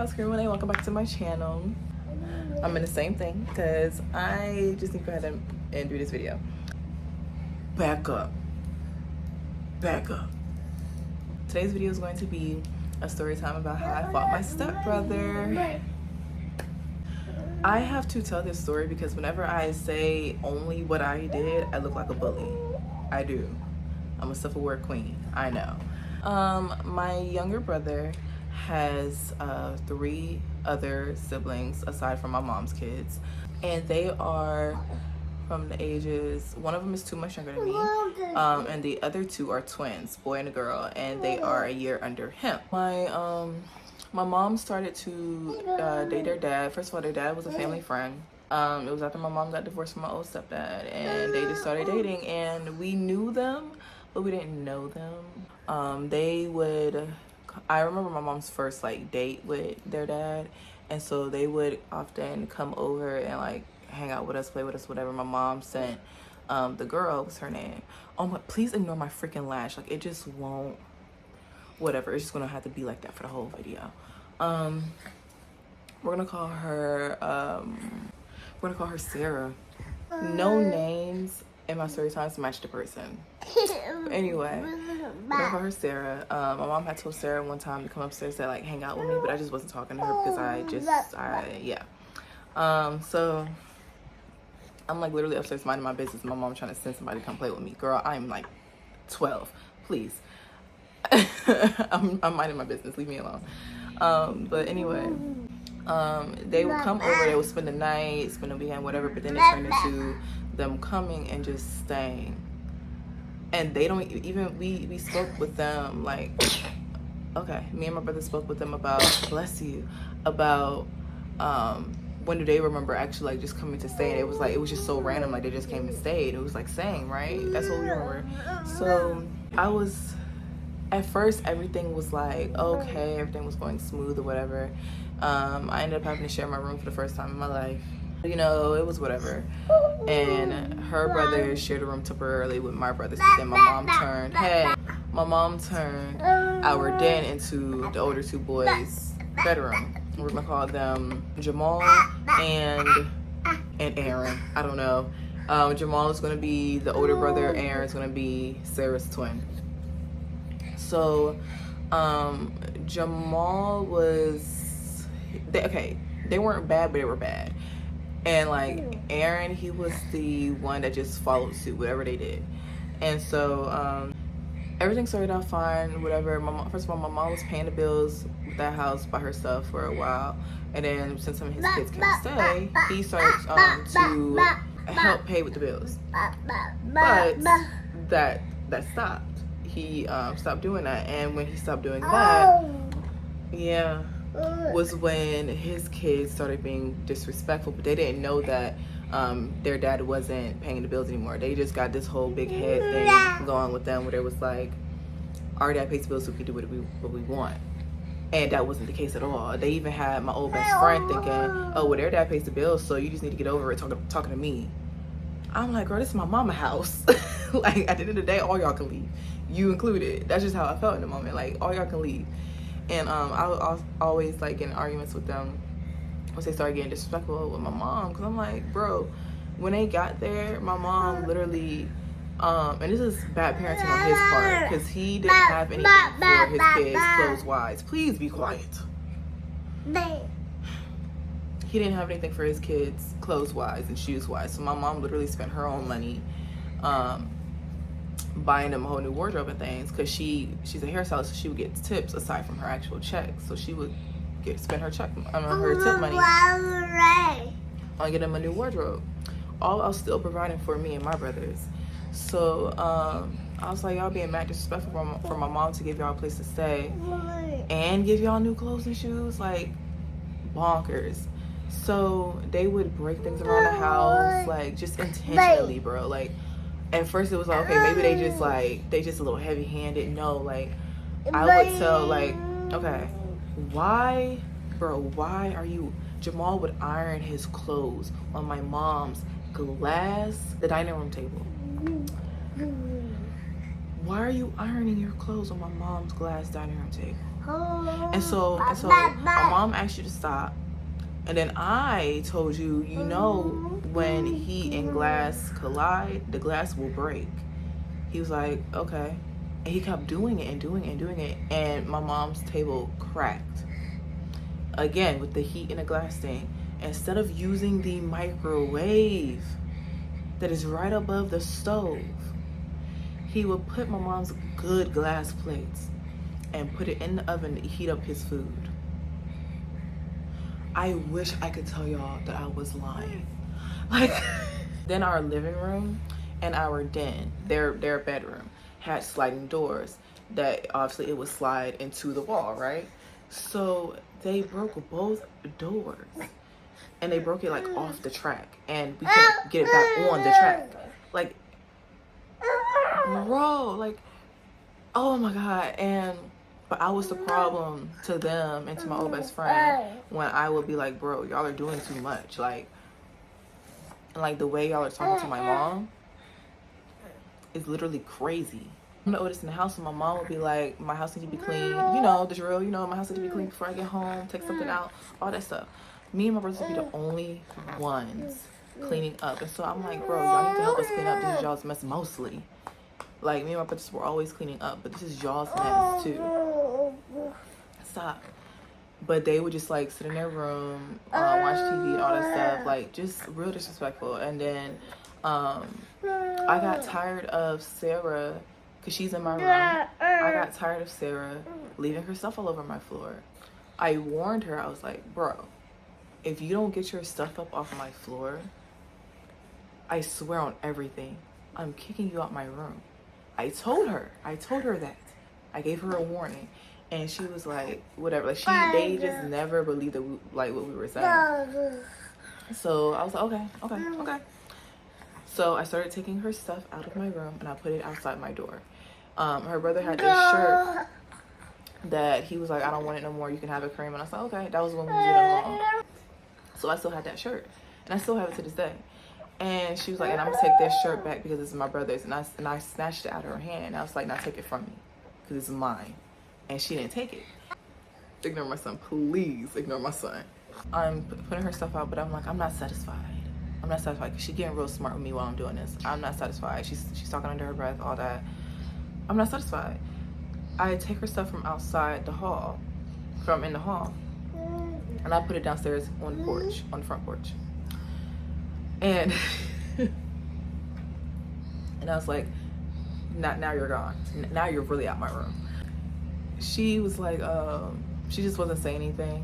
y'all, it's Renee. Welcome back to my channel. I'm in the same thing because I just need to go ahead and do this video. Back up. Today's video is going to be a story time about how I fought my stepbrother. I have to tell this story because whenever I say only what I did, I look like a bully. I do. I'm a self-aware queen. I know. My younger brother has 3 other siblings aside from my mom's kids, and they are from the ages, one of them is 2 months younger than me, and the other 2 are twins, boy and a girl, and they are a year under him. My mom started to date their dad. First of all, their dad was a family friend. It was after my mom got divorced from my old stepdad, and they just started dating, and we knew them, but we didn't know them. I remember my mom's first date with their dad, and so they would often come over and hang out with us, play with us, whatever. My mom sent the girl, what's her name? Oh my, please ignore my freaking lash. It just won't, whatever. It's just gonna have to be like that for the whole video. We're gonna call her Sarah. No names in my story times match the person. But anyway, we're gonna call her Sarah. My mom had told Sarah one time to come upstairs to hang out with me, but I just wasn't talking to her because so I'm literally upstairs minding my business. My mom trying to send somebody to come play with me. Girl, I'm 12, please. I'm minding my business, leave me alone. But anyway, they would come over, they would spend the night, spend the weekend, whatever, but then it turned into them coming and just staying. And they don't even, we spoke with them okay, me and my brother spoke with them about, bless you, about when do they remember actually just coming to stay. And it was it was just so random, they just came and stayed. It was saying, right? That's what we remember. So at first everything was okay, everything was going smooth or whatever. I ended up having to share my room for the first time in my life. It was whatever. And her brother shared a room temporarily with my brothers, but then my mom turned our den into the older 2 boys' bedroom. We're gonna call them Jamal and Aaron. I don't know. Jamal is gonna be the older brother, Aaron's gonna be Sarah's twin. So Jamal was, they weren't bad, but they were bad. And Aaron, he was the one that just followed suit, whatever they did. And so everything started out fine, whatever. First of all, my mom was paying the bills with that house by herself for a while. And then since some of his kids came to stay, he started to help pay with the bills. But that stopped. He stopped doing that. And when he stopped doing that, was when his kids started being disrespectful, but they didn't know that their dad wasn't paying the bills anymore. They just got this whole big head thing going with them where it was our dad pays the bills so we can do what we want. And that wasn't the case at all. They even had my old best friend thinking, oh, well, their dad pays the bills, so you just need to get over it talking to me. I'm like, girl, this is my mama house. At the end of the day, all y'all can leave. You included. That's just how I felt in the moment. All y'all can leave. And I was always get in arguments with them once they started getting disrespectful with my mom, because I'm bro, when they got there, my mom literally and this is bad parenting on his part because he didn't have anything for his kids clothes wise. Please be quiet. He didn't have anything for his kids clothes wise and shoes wise, so my mom literally spent her own money buying them a whole new wardrobe and things, because she's a hairstylist, so she would get tips aside from her actual check. So she would spend her tip money on getting them a new wardrobe, all while still providing for me and my brothers. So I was y'all being mad disrespectful for my mom to give y'all a place to stay and give y'all new clothes and shoes, bonkers. So they would break things around the house, just intentionally, bro. At first it was okay, maybe they just a little heavy-handed. No, I would tell okay, why are you, Jamal would iron his clothes on my mom's the dining room table. Why are you ironing your clothes on my mom's glass dining room table? And so my mom asked you to stop. And then I told you, you know, when heat and glass collide, the glass will break. He was like, okay. And he kept doing it and doing it and doing it. And my mom's table cracked. Again, with the heat and the glass thing. Instead of using the microwave that is right above the stove, he would put my mom's good glass plates and put it in the oven to heat up his food. I wish I could tell y'all that I was lying. Like, then our living room and our den, their bedroom, had sliding doors that obviously it would slide into the wall, right? So they broke both doors, and they broke it like off the track, and we couldn't get it back on the track. Like, bro, like, oh my God. But I was the problem to them and to my old best friend when I would be like, bro, y'all are doing too much. Like the way y'all are talking to my mom is literally crazy. I'm the oldest in the house, and my mom would be like, my house needs to be clean. You know, the drill, you know, my house needs to be clean before I get home, take something out, all that stuff. Me and my brothers would be the only ones cleaning up. And so I'm like, bro, y'all need to help us clean up. This is y'all's mess mostly. Like, me and my brothers were always cleaning up, but this is y'all's mess too. Stop. But they would just like sit in their room, watch TV and all that stuff, like just real disrespectful. And then I got tired of Sarah, because she's in my room. I got tired of Sarah leaving her stuff all over my floor. I warned her. I was like, bro, if you don't get your stuff up off my floor, I swear on everything, I'm kicking you out my room. I told her that. I gave her a warning, and she was like, whatever. Like, they just never believed that what we were saying. So I was like, okay. So I started taking her stuff out of my room, and I put it outside my door. Her brother had this shirt that he was like, I don't want it no more. You can have it, Kareem. And I was like, okay. That was when we was getting along. So I still had that shirt, and I still have it to this day. And she was like, and I'm gonna take this shirt back because it's my brother's. And I snatched it out of her hand. And I was like, now take it from me because it's mine. And she didn't take it. Ignore my son, please ignore my son. I'm putting her stuff out, but I'm like, I'm not satisfied. I'm not satisfied because she's getting real smart with me while I'm doing this. I'm not satisfied. She's talking under her breath, all that. I'm not satisfied. I take her stuff from outside the hall, from in the hall, and I put it downstairs on the porch, on the front porch. And I was like, now you're gone. Now you're really out my room. She was like, she just wasn't saying anything.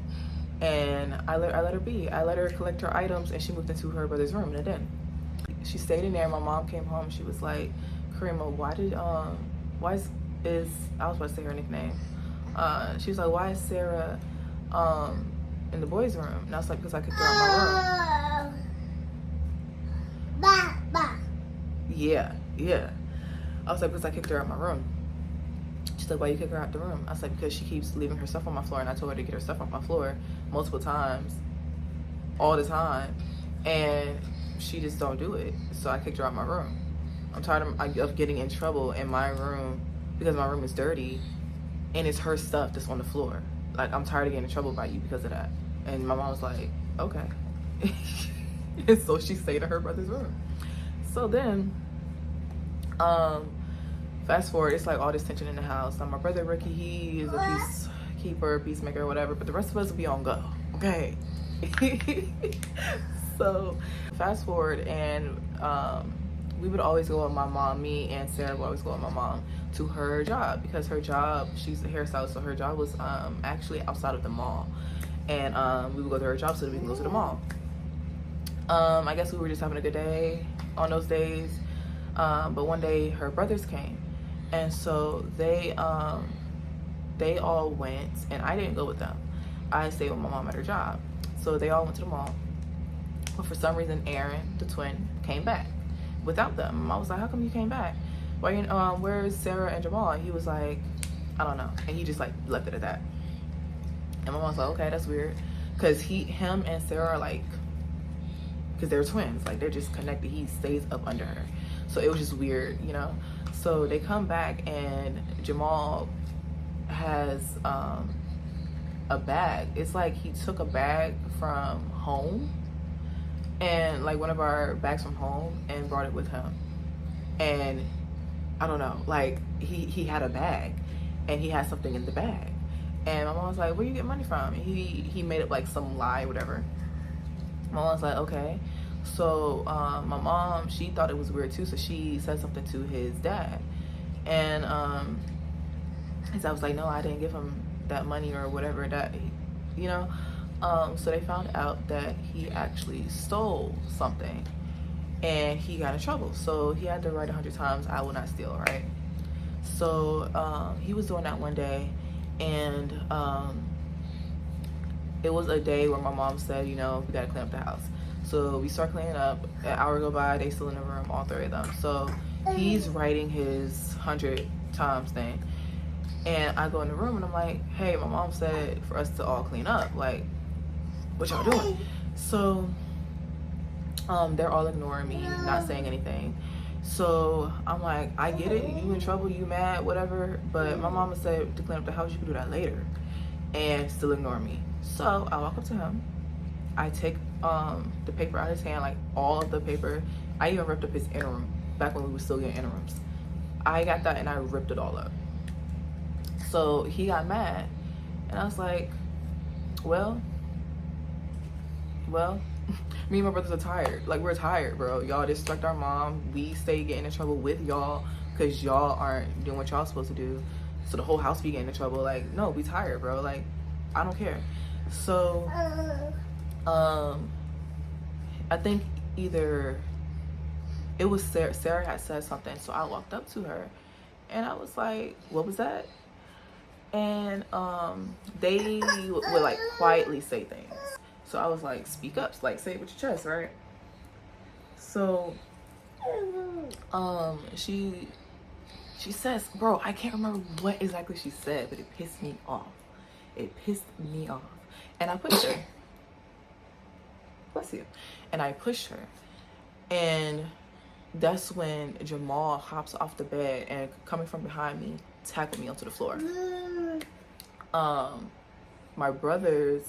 And I let her be. I let her collect her items, and she moved into her brother's room in the den. She stayed in there. My mom came home. She was like, Karima, why is I was about to say her nickname. She was like, why is Sarah in the boys' room? And I was like, because I kicked her out my room. Yeah. I was like, because I kicked her out my room. She's like, why you kick her out the room? I was like, because she keeps leaving her stuff on my floor, and I told her to get her stuff off my floor multiple times, all the time, and she just don't do it. So I kicked her out my room. I'm tired of getting in trouble in my room because my room is dirty, and it's her stuff that's on the floor. Like, I'm tired of getting in trouble by you because of that. And my mom was like, okay. And so she stayed in her brother's room. So then, fast forward, it's like all this tension in the house. Now my brother Ricky, he is a peacemaker, whatever, but the rest of us will be on go, okay? So fast forward, and we would always go with my mom, me and Sarah would always go with my mom to her job, because her job, she's a hairstylist, so her job was actually outside of the mall. And we would go to her job so that we can go to the mall. I guess we were just having a good day on those days. But one day her brothers came, and so they all went, and I didn't go with them. I stayed with my mom at her job. So they all went to the mall. But for some reason, Aaron, the twin, came back without them. I was like, how come you came back? Why you, where's Sarah and Jamal? And he was like, I don't know. And he just like left it at that. And my mom was like, okay, that's weird. Cause him and Sarah are like, cause they're twins. Like, they're just connected. He stays up under her. So it was just weird, you know? So they come back, and Jamal has a bag. It's like he took a bag from home, and like one of our bags from home, and brought it with him. And I don't know, like he had a bag, and he had something in the bag. And my mom was like, where you get money from? And he made up like some lie, whatever. My mom was like, okay. So my mom, she thought it was weird too, so she said something to his dad. And his dad was like, no, I didn't give him that money or whatever, that, you know. So they found out that he actually stole something, and he got in trouble. So he had to write 100 times, I will not steal, right? So he was doing that one day, and it was a day where my mom said, you know, we gotta clean up the house. So we start cleaning up. An hour go by, they still in the room, all three of them. So he's writing his 100 times thing, and I go in the room and I'm like, hey, my mom said for us to all clean up. Like, what y'all doing? So they're all ignoring me, not saying anything. So I'm like, I get it, you in trouble, you mad, whatever, but my mama said to clean up the house, you can do that later, and still ignore me. So I walk up to him, I take the paper out of his hand, like all of the paper. I even ripped up his interim back when we were still getting interims. I got that and I ripped it all up. So he got mad, and I was like, well, me and my brothers are tired. Like, we're tired, bro. Y'all distract our mom. We stay getting in trouble with y'all because y'all aren't doing what y'all supposed to do. So the whole house be getting in trouble. Like, no, we tired, bro. Like, I don't care. So, I think either it was Sarah had said something. So I walked up to her and I was like, what was that? And they would like quietly say things. So I was like, speak up, like say it with your chest, right? So she says, bro, I can't remember what exactly she said, but it pissed me off. It pissed me off. And I pushed her. Bless you. And I pushed her. And that's when Jamal hops off the bed and coming from behind me, tackled me onto the floor. My brothers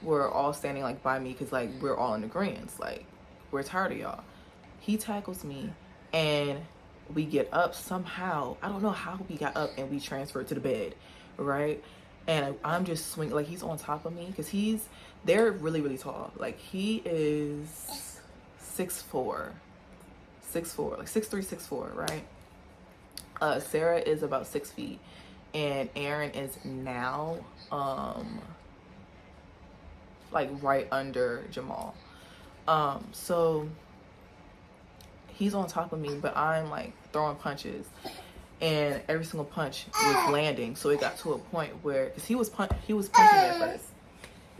were all standing like by me because like we're all in agreement, like we're tired of y'all. He tackles me and we get up somehow. I don't know how we got up, and we transferred to the bed, right? And I'm just swinging, like he's on top of me because they're really, really tall. Like he is 6'4", like 6'3", 6'4", right? Sarah is about 6 feet, and Aaron is now like right under Jamal. So he's on top of me, but I'm like throwing punches, and every single punch was landing. So it got to a point where, because he was punching me at first.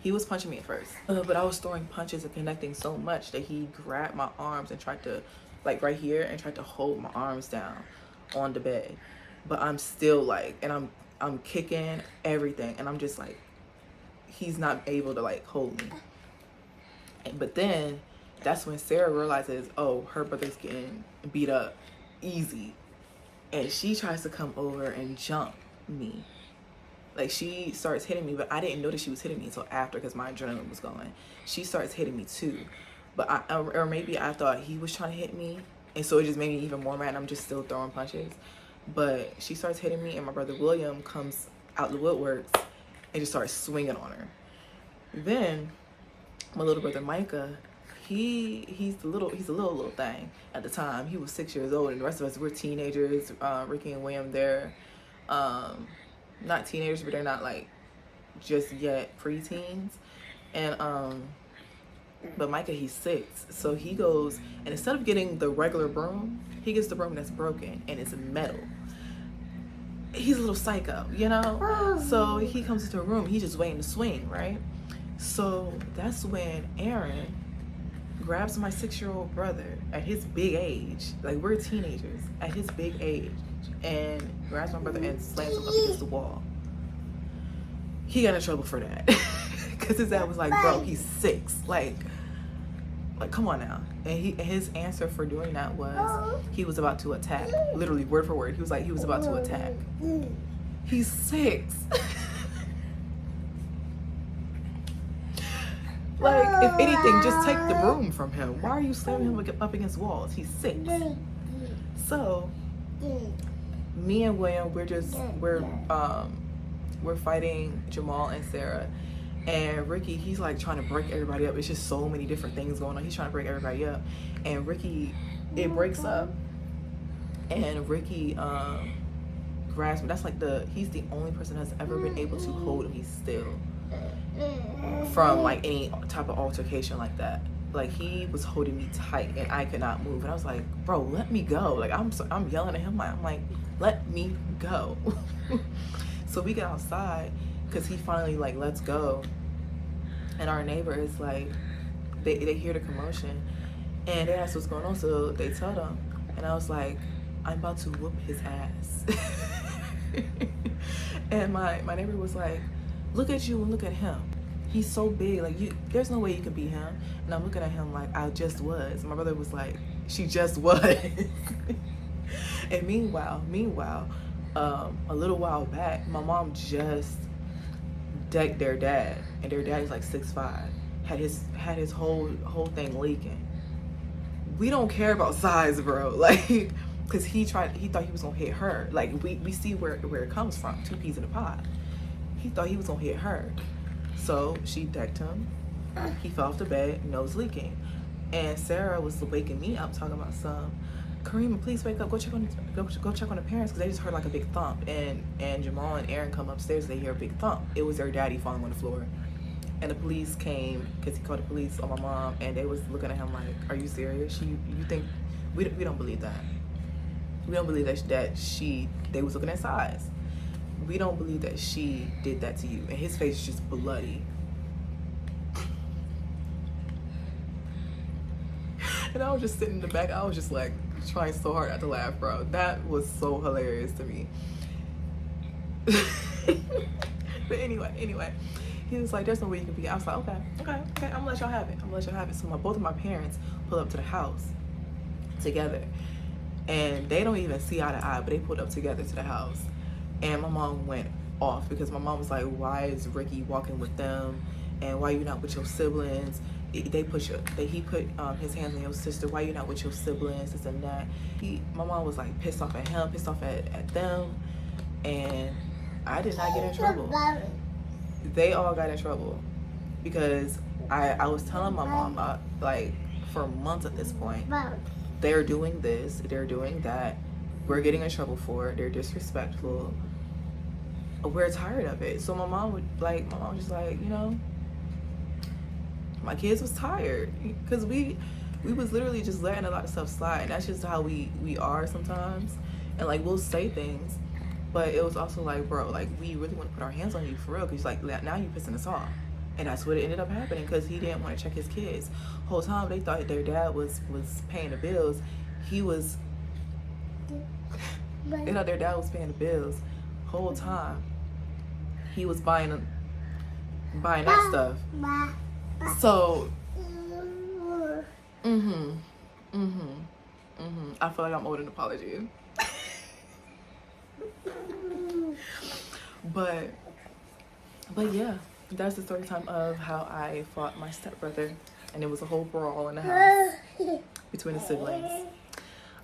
He was punching me at first, but I was throwing punches and connecting so much that he grabbed my arms and tried to, like right here, and tried to hold my arms down on the bed. But I'm still like, and I'm kicking everything, and I'm just like, he's not able to like hold me. But then that's when Sarah realizes, oh, her brother's getting beat up easy, and she tries to come over and jump me. Like she starts hitting me, but I didn't notice she was hitting me until after, because my adrenaline was going. She starts hitting me too, but or maybe I thought he was trying to hit me, and so it just made me even more mad, and I'm just still throwing punches. But she starts hitting me, and my brother William comes out the woodworks and just starts swinging on her. Then my little brother Micah, he's a little thing at the time. He was 6 years old, and the rest of us were teenagers. Ricky and William, they're not teenagers, but they're not like just yet preteens. And but Micah, he's 6, so he goes, and instead of getting the regular broom, he gets the broom that's broken and it's metal. He's a little psycho, you know? So he comes into a room, he's just waiting to swing, right? So that's when Aaron grabs my 6-year-old brother at his big age, like we're teenagers, at his big age, and grabs my brother and slams him up against the wall. He got in trouble for that. Because his dad was like, bro, he's 6. Like come on now. And his answer for doing that was he was about to attack. Literally, word for word. He was like, he was about to attack. He's 6. Like, if anything, just take the broom from him. Why are you slamming him up against walls? He's 6. So, me and William, we're fighting Jamal and Sarah. And Ricky, he's like trying to break everybody up. It's just so many different things going on. He's trying to break everybody up. And Ricky, it breaks up. And Ricky grabs me. That's like he's the only person that's ever been able to hold me still from like any type of altercation like that. Like, he was holding me tight and I could not move. And I was like, bro, let me go. Like, I'm yelling at him. I'm like, let me go. So we get outside because he finally like lets go. And our neighbor is like, they hear the commotion and they ask what's going on. So they tell them. And I was like, I'm about to whoop his ass. And my neighbor was like, look at you and look at him. He's so big, like, there's no way you can beat him. And I'm looking at him like, I just was. And my brother was like, she just was. And meanwhile, a little while back, my mom just decked their dad, and their dad is like 6'5", had his whole thing leaking. We don't care about size, bro. Like, cause he thought he was gonna hit her. Like, we see where it comes from. 2 peas in a pod. He thought he was gonna hit her. So she decked him. He fell off the bed, nose leaking. And Sarah was waking me up talking about Karima, please wake up. Go check on the parents, because they just heard like a big thump. And Jamal and Aaron come upstairs. They hear a big thump. It was their daddy falling on the floor. And the police came because he called the police on my mom. And they was looking at him like, "Are you serious? You think we don't believe that? We don't believe that they was looking at size. We don't believe that she did that to you." And his face is just bloody. And I was just sitting in the back. I was just like trying so hard not to laugh, bro. That was so hilarious to me. But anyway, he was like, there's no way you can be. I was like, okay, I'm gonna let y'all have it. So both of my parents pull up to the house together. And they don't even see eye to eye, but they pulled up together to the house. And my mom went off because my mom was like, why is Ricky walking with them? And why you not with your siblings? He put his hands on your sister. Why you not with your siblings? This and that. My mom was like pissed off at him, pissed off at them. And I did not get in trouble. They all got in trouble because I was telling my mom, like, for months at this point, they're doing this, they're doing that, we're getting in trouble for it, they're disrespectful, we're tired of it. So my mom was just like, my kids was tired because we was literally just letting a lot of stuff slide. And that's just how we are sometimes. And like, we'll say things, but it was also like, bro, like, we really want to put our hands on you for real, because like, now you're pissing us off. And that's what it ended up happening, because he didn't want to check his kids. Whole time they thought their dad was paying the bills. They thought their dad was paying the bills. Whole time he was buying that stuff. So I feel like I'm owed an apology. But yeah, that's the story time of how I fought my stepbrother, and it was a whole brawl in the house between the siblings.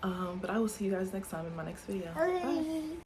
But I will see you guys next time in my next video. Bye.